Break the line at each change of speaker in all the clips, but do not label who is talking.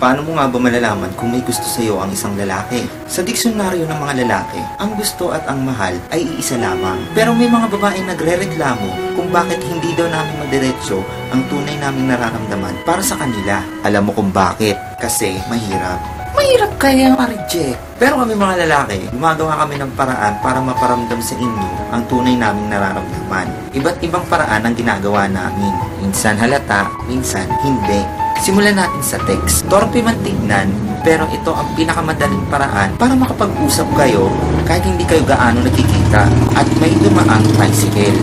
Paano mo nga ba malalaman kung may gusto sa'yo ang isang lalaki? Sa diksyonaryo ng mga lalaki, ang gusto at ang mahal ay iisa lamang. Pero may mga babaeng nagrereklamo kung bakit hindi daw namin madiretso ang tunay naming nararamdaman para sa kanila. Alam mo kung bakit? Kasi mahirap. Mahirap kaya ma-reject. Pero kami mga lalaki, gumagawa kami ng paraan para maparamdam sa inyo ang tunay naming nararamdaman. Iba't ibang paraan ang ginagawa namin. Minsan halata, minsan hindi. Simulan natin sa text. Torpe man tignan, pero ito ang pinakamadaling paraan para makapag-usap kayo kahit hindi kayo gaano nakikita at may dumaang tricycle.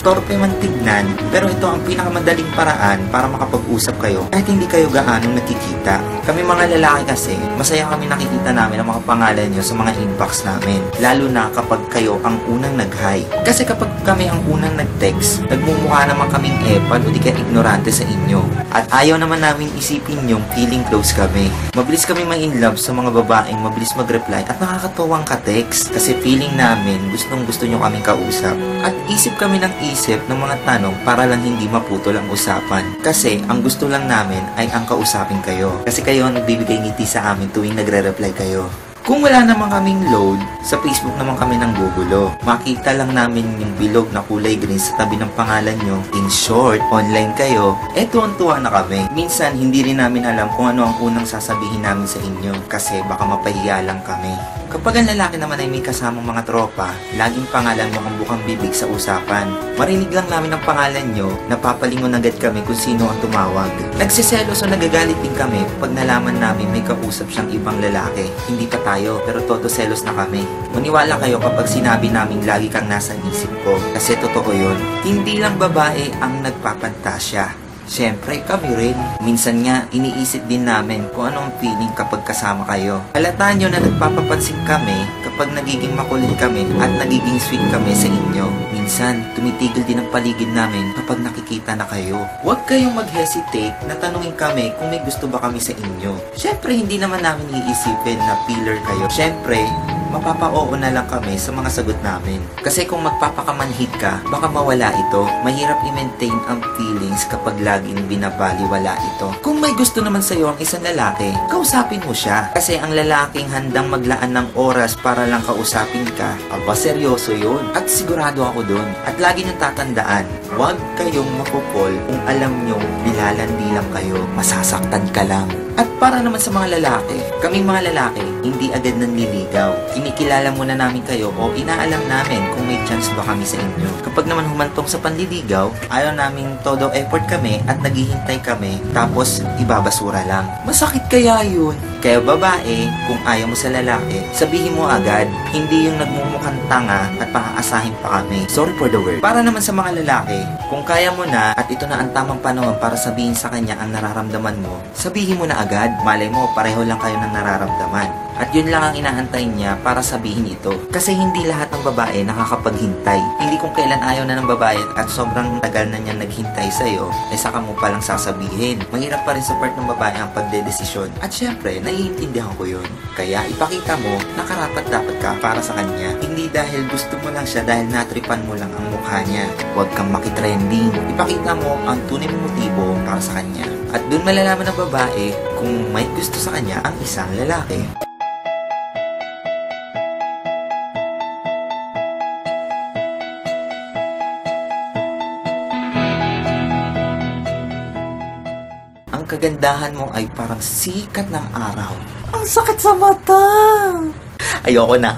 Torpe man tignan, pero ito ang pinakamadaling paraan para makapag-usap kayo kahit hindi kayo gaano nakikita. Kami mga lalaki kasi, masaya kami nakikita namin ang mga pangalan nyo sa mga inbox namin. Lalo na kapag kayo ang unang nag-hi. Kasi kapag kami ang unang nag-text, nagmumukha naman kaming epal o di kaya ignorante sa inyo. At ayaw naman namin isipin yung feeling close kami. Mabilis kami ma-inlove sa mga babaeng mabilis mag-reply at nakakatuwang ka-text. Kasi feeling namin gustong gusto nyo kaming kausap. At isip kami ng isip ng mga tanong para lang hindi maputol ang usapan. Kasi ang gusto lang namin ay ang kausapin kayo. Kasi kayo ang nagbibigay ngiti sa amin tuwing nagre-reply kayo. Kung wala naman kaming load, sa Facebook naman kami nang gugulo. Makita lang namin yung bilog na kulay green sa tabi ng pangalan nyo. In short, online kayo, tuwan-tuwa na kami. Minsan, hindi rin namin alam kung ano ang unang sasabihin namin sa inyo kasi baka mapahiya lang kami. Kapag ang lalaki naman ay may kasamang mga tropa, laging pangalan mo ang bukang bibig sa usapan. Marinig lang namin ang pangalan nyo, napapalingon agad kami kung sino ang tumawag. Nagsiselos o nagagalit din kami pag nalaman namin may kausap siyang ibang lalaki. Hindi pa tayo, pero todo selos na kami. Maniwala kayo kapag sinabi namin lagi kang nasa isip ko, kasi totoo yun. Hindi lang babae ang nagpapantasya. Siyempre, kami rin. Minsan nga, iniisip din namin kung anong feeling kapag kasama kayo. Halata nyo na nagpapapansin kami kapag nagiging makulit kami at nagiging sweet kami sa inyo. Minsan, tumitigil din ang paligid namin kapag nakikita na kayo. Huwag kayong mag-hesitate na tanungin kami kung may gusto ba kami sa inyo. Siyempre, hindi naman namin iisipin na filler kayo. Siyempre, mapapa-oo na lang kami sa mga sagot namin. Kasi kung magpapakamanhid ka, baka mawala ito. Mahirap i-maintain ang feelings kapag laging binabaliwala ito. Kung may gusto naman sa'yo ang isang lalaki, kausapin mo siya. Kasi ang lalaking handang maglaan ng oras para lang kausapin ka, aba seryoso yun. At sigurado ako dun. At lagi niyong tatandaan, huwag kayong makukol kung alam nyong nilalandi lang kayo, masasaktan ka lang. At para naman sa mga lalaki, kaming mga lalaki, hindi agad nanliligaw. Kinikilala muna namin kayo o inaalam namin kung may chance ba kami sa inyo. Kapag naman humantong sa panliligaw, ayaw naming todo effort kami at naghihintay kami tapos ibabasura lang. Masakit kaya yun? Kaya babae, kung ayaw mo sa lalaki, sabihin mo agad, hindi yung nagmumukhang tanga at pakaasahin pa kami. Sorry for the word. Para naman sa mga lalaki, kung kaya mo na at ito na ang tamang panahon para sabihin sa kanya ang nararamdaman mo, sabihin mo na agad. Malay mo, pareho lang kayo ng nararamdaman. At yun lang ang inaantay niya para sabihin ito. Kasi hindi lahat ng babae nakakapaghintay. Hindi kung kailan ayaw na ng babae at sobrang tagal na niya naghintay sa'yo, saka mo palang sasabihin. Mahirap pa rin sa part ng babae ang pagdedesisyon. At syempre, naiintindihan ko yun. Kaya ipakita mo na karapat-dapat ka para sa kanya. Hindi dahil gusto mo lang siya dahil natripan mo lang ang mukha niya. Huwag kang makitrending. Ipakita mo ang tunay mong motibo para sa kanya. At dun malalaman ng babae kung may gusto sa kanya ang isang lalaki. Ang kagandahan mo ay parang sikat ng araw. Ang sakit sa mata! Ayoko na.